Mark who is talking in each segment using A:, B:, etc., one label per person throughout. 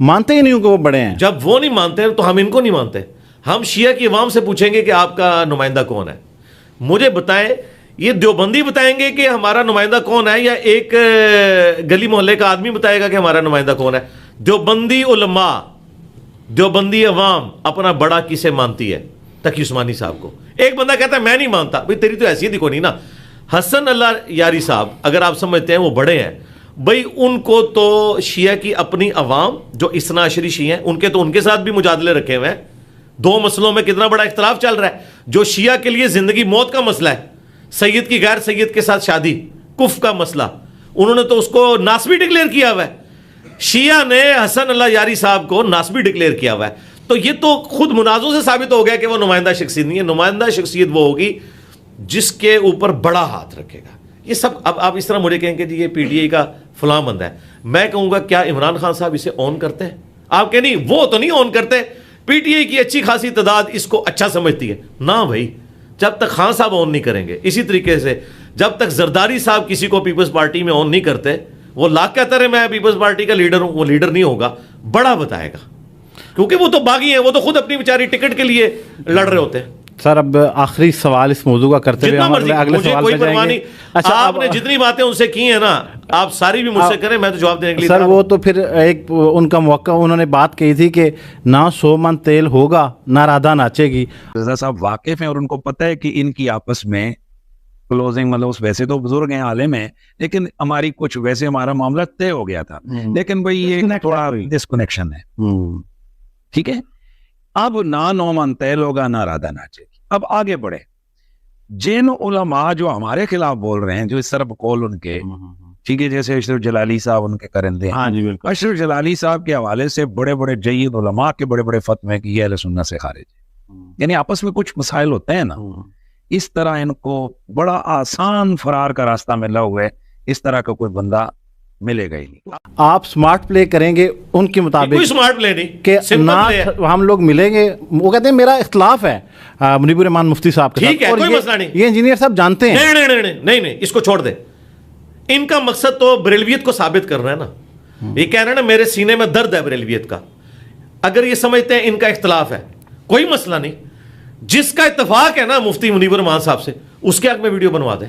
A: مانتے ہی نہیں ہوں کہ وہ بڑے ہیں.
B: جب وہ نہیں مانتے ہیں تو ہم ان کو نہیں مانتے. ہم شیعہ کی عوام سے پوچھیں گے کہ آپ کا نمائندہ کون ہے. مجھے بتائیں, یہ دیوبندی بتائیں گے کہ ہمارا نمائندہ کون ہے, یا ایک گلی محلے کا آدمی بتائے گا کہ ہمارا نمائندہ کون ہے؟ دیوبندی علماء, دیوبندی عوام اپنا بڑا کسے مانتی ہے؟ تقی عثمانی صاحب کو. ایک بندہ کہتا ہے میں نہیں مانتا. بھئی تیری تو حیثیت ہی کوئی نہیں نا. حسن اللہ یاری صاحب اگر آپ سمجھتے ہیں وہ بڑے ہیں, بھئی ان کو تو شیعہ کی اپنی عوام جو اثنا عشری شیعہ ہیں ان کے تو ان کے ساتھ بھی مجادلے رکھے ہوئے ہیں. 2 مسئلوں میں کتنا بڑا اختلاف چل رہا ہے. جو شیعہ کے لیے زندگی موت کا مسئلہ ہے, سید کی غیر سید کے ساتھ شادی, کف کا مسئلہ, انہوں نے تو اس کو ناسبی ڈکلیئر کیا ہوا ہے. شیعہ نے حسن اللہ یاری صاحب کو ناسبی ڈکلیئر کیا ہوا ہے. تو یہ تو خود منازع سے ثابت ہو گیا کہ وہ نمائندہ شخصیت نہیں ہے. نمائندہ شخصیت وہ ہوگی جس کے اوپر بڑا ہاتھ رکھے گا. یہ سب اب آپ اس طرح مجھے کہیں کہ جی یہ پی ٹی آئی کا فلاں بندہ ہے, میں کہوں گا کیا عمران خان صاحب اسے آن کرتے ہیں؟ آپ کہ نہیں, وہ تو نہیں آن کرتے. پی ٹی آئی کی اچھی خاصی تعداد اس کو اچھا سمجھتی ہے نا بھائی, جب تک خان صاحب آن نہیں کریں گے. اسی طریقے سے جب تک زرداری صاحب کسی کو پیپلز پارٹی میں آن نہیں کرتے, وہ لاکھ کہتا ہے میں پیپلز پارٹی کا لیڈر ہوں, وہ لیڈر نہیں ہوگا, بڑا بتائے گا. کیونکہ وہ تو باغی ہیں, وہ تو خود اپنی بیچاری ٹکٹ کے لیے لڑ رہے ہوتے ہیں.
A: سر اب آخری سوال اس موضوع کا کرتے ہوئے ہم اگلے سوال پہ جائیں گے.
B: اچھا, آپ نے جتنی باتیں ان سے کی ہیں نا, آپ ساری بھی مجھ سے کریں, میں تو جواب دینے کے لیے.
A: سر وہ تو پھر ایک ان کا موقع, انہوں نے بات کہی تھی کہ نہ 100 من تیل ہوگا نہ رادھا ناچے گی.
C: رضا صاحب واقف ہیں اور ان کو پتہ ہے کہ ان کی آپس میں کلوزنگ, مطلب ویسے تو بزرگ ہیں, عالم ہیں, لیکن ہماری کچھ ویسے ہمارا معاملہ طے ہو گیا تھا, لیکن بھئی یہ تھوڑا ڈسکنیکشن ہے. ٹھیک ہے, اب نہ 9 من تیل ہوگا نہ رادھا ناچے گی. اب آگے بڑھے, جن علماء جو ہمارے خلاف بول رہے ہیں, جو اس طرح بقول ان کے, ٹھیک ہے, جیسے اشرف جلالی صاحب ان کے کرندے ہیں. اشرف جلالی صاحب کے حوالے سے بڑے بڑے جید علماء کے بڑے بڑے فتوے کہ یہ اہل سنت سے خارج ہے. یعنی آپس میں کچھ مسائل ہوتے ہیں نا, اس طرح ان کو بڑا آسان فرار کا راستہ ملا ہوا ہے. اس طرح کا کوئی بندہ ملے گا ہی نہیں.
A: آپ سمارٹ پلے کریں گے ان کے مطابق,
B: کوئی سمارٹ پلے نہیں
A: کہ نہ ہم لوگ ملیں گے. وہ کہتے ہیں میرا اختلاف ہے منیب الرحمان مفتی صاحب کے ساتھ,
B: کوئی مسئلہ نہیں,
A: یہ انجینئر صاحب جانتے ہیں.
B: نہیں, اس کو چھوڑ دے. ان کا مقصد تو بریلویت کو ثابت کرنا ہے نا. یہ کہہ رہے ہیں نا میرے سینے میں درد ہے بریلویت کا. اگر یہ سمجھتے ہیں ان کا اختلاف ہے, کوئی مسئلہ نہیں. جس کا اتفاق ہے نا مفتی منیب الرحمان صاحب سے, اس کے حق میں ویڈیو بنوا دیں.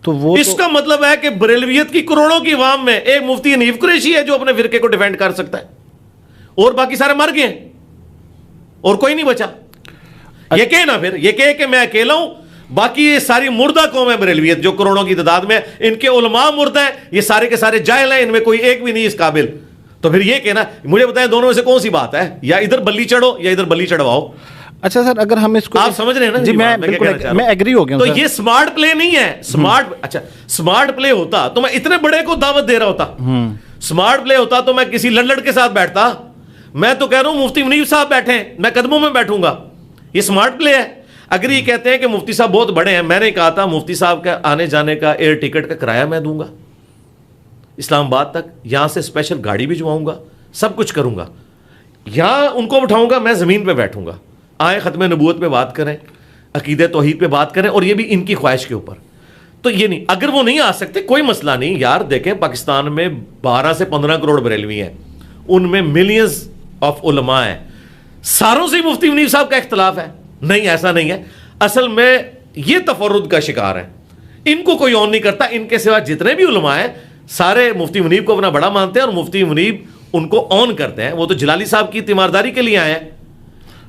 A: تو وہ
B: اس کا مطلب ہے کہ بریلویت کی کروڑوں کی عوام میں ایک مفتی حنیف قریشی ہے جو اپنے فرقے کو ڈیفینڈ کر سکتا ہے, اور باقی سارے مر گئے ہیں اور کوئی نہیں بچا. یہ کہے نا پھر, یہ کہے کہ میں اکیلا ہوں, باقی یہ ساری مردہ قوم ہے بریلویت جو کروڑوں کی تعداد میں, ان کے علماء مردہ ہیں, یہ سارے کے سارے جاہل ہیں, ان میں کوئی ایک بھی نہیں اس قابل. تو پھر یہ کہنا, مجھے بتائیں دونوں میں سے کون سی بات ہے, یا ادھر بلی چڑھو یا ادھر بلی چڑھواؤ.
A: اچھا سر, اگر ہم اس کو,
B: آپ سمجھ رہے ہیں نا
A: جی میں ایگری ہو گیا ہوں.
B: تو یہ سمارٹ پلے نہیں ہے. سمارٹ پلے ہوتا تو میں اتنے بڑے کو دعوت دے رہا ہوتا. سمارٹ پلے ہوتا تو میں کسی لڑ کے ساتھ بیٹھتا. میں تو کہہ رہا ہوں مفتی منیب صاحب بیٹھے ہیں, میں قدموں میں بیٹھوں گا. یہ سمارٹ پلے ہے. اگر یہ کہتے ہیں کہ مفتی صاحب بہت بڑے ہیں, میں نے کہا تھا مفتی صاحب کا آنے جانے کا ایئر ٹکٹ کا کرایہ میں دوں گا اسلام آباد تک, یہاں سے اسپیشل گاڑی بھجواؤں گا, سب کچھ کروں گا. یہاں ان کو بٹھاؤں گا, میں زمین پہ بیٹھوں گا. آئیں ختم نبوت پہ بات کریں, عقیدہ توحید پہ بات کریں, اور یہ بھی ان کی خواہش کے اوپر. تو یہ نہیں, اگر وہ نہیں آ سکتے کوئی مسئلہ نہیں یار. دیکھیں پاکستان میں 12 سے 15 کروڑ بریلوی ہیں, ان میں ملینز آف علماء ہیں. ساروں سے مفتی منیب صاحب کا اختلاف ہے؟ نہیں, ایسا نہیں ہے. اصل میں یہ تفرد کا شکار ہے. ان کو کوئی آن نہیں کرتا. ان کے سوا جتنے بھی علماء ہیں سارے مفتی منیب کو اپنا بڑا مانتے ہیں, اور مفتی منیب ان کو آن کرتے ہیں. وہ تو جلالی صاحب کی تیمارداری کے لیے آئے ہیں,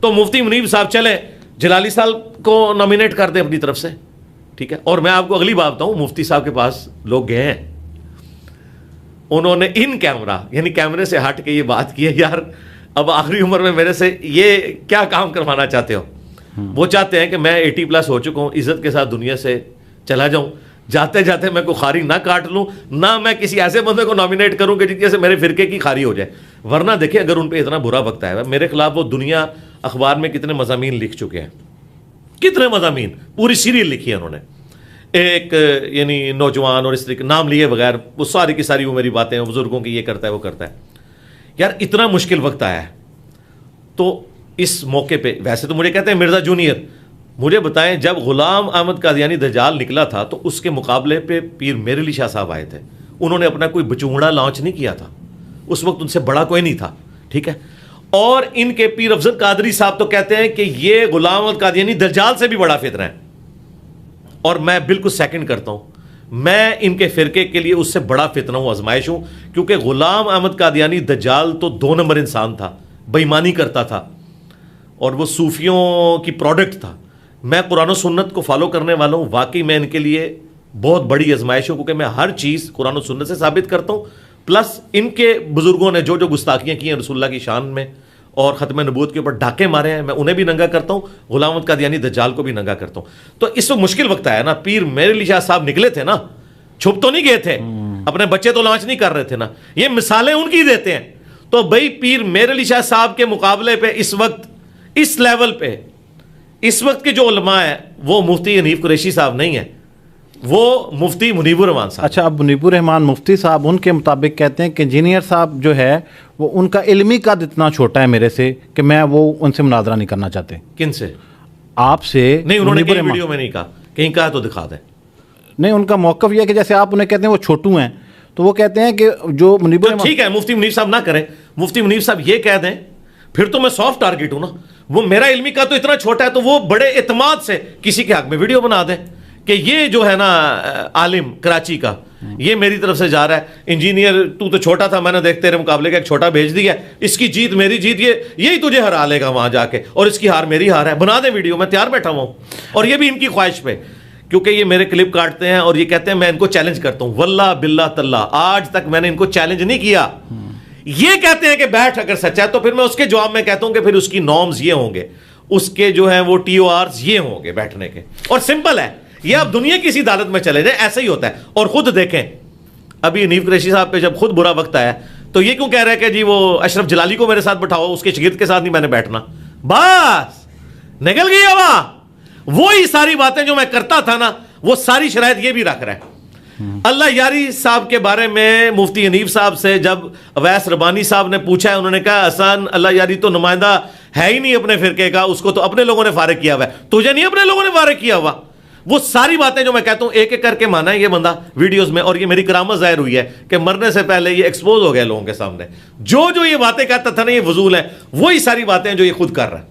B: تو مفتی منیب صاحب چلیں جلالی صاحب کو نامینیٹ کر دیں اپنی طرف سے, ٹھیک ہے. اور میں آپ کو اگلی بات بتاؤں, مفتی صاحب کے پاس لوگ گئے ہیں, انہوں نے ان کیمرہ یعنی کیمرے سے ہٹ کے یہ بات کی ہے, یار اب آخری عمر میں میرے سے یہ کیا کام کروانا چاہتے ہو. وہ چاہتے ہیں کہ میں 80+ ہو چکا ہوں, عزت کے ساتھ دنیا سے چلا جاؤں, جاتے جاتے میں کوئی خاری نہ کاٹ لوں, نہ میں کسی ایسے بندے کو نامینیٹ کروں کہ جس سے میرے فرقے کی خاری ہو جائے. ورنہ دیکھیں اگر ان پہ اتنا برا وقت آیا ہے, میرے خلاف وہ دنیا اخبار میں کتنے مضامین لکھ چکے ہیں, کتنے مضامین, پوری سیریل لکھی ہے انہوں نے. ایک یعنی نوجوان اور اس طریقے نام لیے بغیر, وہ ساری کی ساری وہ میری باتیں بزرگوں کی, یہ کرتا ہے وہ کرتا ہے. یار اتنا مشکل وقت آیا ہے, تو اس موقع پہ ویسے تو مجھے کہتے ہیں مرزا جونیئر, مجھے بتائیں جب غلام احمد قادیانی دجال نکلا تھا تو اس کے مقابلے پہ پیر میرعلی شاہ صاحب آئے تھے. انہوں نے اپنا کوئی بچونگڑا لانچ نہیں کیا تھا, اس وقت ان سے بڑا کوئی نہیں تھا، ٹھیک ہے. اور ان کے پیر افضل قادری صاحب تو کہتے ہیں کہ یہ غلام احمد قادیانی دجال سے بھی بڑا فتنہ ہے، اور میں بالکل سیکنڈ کرتا ہوں. میں ان کے فرقے کے لیے اس سے بڑا فتنہ ہوں، آزمائش ہوں، کیونکہ غلام احمد قادیانی دجال تو 2 نمبر انسان تھا، بے ایمانی کرتا تھا اور وہ صوفیوں کی پروڈکٹ تھا. میں قرآن و سنت کو فالو کرنے والا ہوں، واقعی میں ان کے لیے بہت بڑی آزمائش ہوں، کیونکہ میں ہر چیز قرآن و سنت سے ثابت کرتا ہوں، پلس ان کے بزرگوں نے جو جو گستاخیاں کی ہیں رسول اللہ کی شان میں اور ختم نبوت کے اوپر ڈاکے مارے ہیں، میں انہیں بھی ننگا کرتا ہوں، غلام احمد قادیانی دجال کو بھی ننگا کرتا ہوں. تو اس وقت مشکل وقت آیا نا. پیر میرے علی شاہ صاحب نکلے تھے نا، چھپ تو نہیں گئے تھے، اپنے بچے تو لانچ نہیں کر رہے تھے نا، یہ مثالیں ان کی دیتے ہیں. تو بھائی پیر میرے علی شاہ صاحب کے مقابلے پہ اس وقت اس لیول پہ اس وقت کے جو علماء ہیں وہ مفتی حنیف قریشی صاحب نہیں ہیں، وہ مفتی منیب الرحمان صاحب.
A: اچھا، اب منیب الرحمان مفتی صاحب ان کے مطابق کہتے ہیں کہ انجینئر صاحب جو ہے وہ ان کا علمی قد اتنا چھوٹا ہے میرے سے کہ میں وہ ان سے مناظرہ نہیں کرنا چاہتے.
B: کن سے؟
A: آپ سے.
B: نہیں، انہوں نے
A: منیب
B: کہیں
A: الرحمان
B: ویڈیو میں نہیں کہا، کہیں کہا تو دکھا دیں.
A: نہیں، ان کا موقف یہ ہے کہ جیسے آپ انہیں کہتے ہیں وہ چھوٹو ہیں، تو وہ کہتے ہیں کہ جو منیب
B: تو
A: الرحمان.
B: ٹھیک ہے، مفتی منیب صاحب نہ کریں، مفتی منیب صاحب یہ کہہ دیں، پھر تو میں سافٹ ٹارگٹ ہوں نا. وہ میرا علمی کا تو اتنا چھوٹا ہے، تو وہ بڑے اعتماد سے کسی کے حق میں ویڈیو بنا دیں کہ یہ جو ہے نا عالم کراچی کا، یہ میری طرف سے جا رہا ہے، انجینئر تو چھوٹا تھا، میں نے دیکھ تیرے مقابلے کا ایک چھوٹا بھیج دیا، اس کی جیت میری جیت، یہی تجھے ہرا لے گا وہاں جا کے، اور اس کی ہار میری ہار ہے. بنا دیں ویڈیو، میں تیار بیٹھا ہوا ہوں. اور یہ بھی ان کی خواہش پہ، کیونکہ یہ میرے کلپ کاٹتے ہیں اور یہ کہتے ہیں میں ان کو چیلنج کرتا ہوں. واللہ باللہ تاللہ آج تک میں نے ان کو چیلنج نہیں کیا. یہ کہتے ہیں کہ بیٹھ اگر سچا ہے تو پھر میں اس کے جواب میں کہتا ہوں کہ پھر اس کی نارمز یہ ہوں گے، اس کے جو ہیں وہ ٹی او آرز یہ ہوں گے بیٹھنے کے. اور سمپل ہے یہ، آپ دنیا کی اسی عدالت میں چلے جائیں، ایسا ہی ہوتا ہے. اور خود دیکھیں ابھی حنیف قریشی صاحب پہ جب خود برا وقت آیا تو یہ کیوں کہہ رہے ہیں کہ جی وہ اشرف جلالی کو میرے ساتھ بٹھاؤ، اس کے شاگرد کے ساتھ نہیں میں نے بیٹھنا. بس نکل گئی ہوا. وہی ساری باتیں جو میں کرتا تھا نا، وہ ساری شرائط یہ بھی رکھ رہا ہے. اللہ یاری صاحب کے بارے میں مفتی حنیف صاحب سے جب اویس ربانی صاحب نے پوچھا ہے، انہوں نے کہا حسن اللہ یاری تو نمائندہ ہے ہی نہیں اپنے فرقے کا، اس کو تو اپنے لوگوں نے فارغ کیا ہوا ہے، تجھے نہیں اپنے لوگوں نے فارغ کیا ہوا. وہ ساری باتیں جو میں کہتا ہوں ایک ایک کر کے مانا ہے یہ بندہ ویڈیوز میں، اور یہ میری کرامت ظاہر ہوئی ہے کہ مرنے سے پہلے یہ ایکسپوز ہو گیا لوگوں کے سامنے. جو یہ باتیں کہتا تھا نا یہ فضول ہیں، وہی ساری باتیں جو یہ خود کر رہا ہے.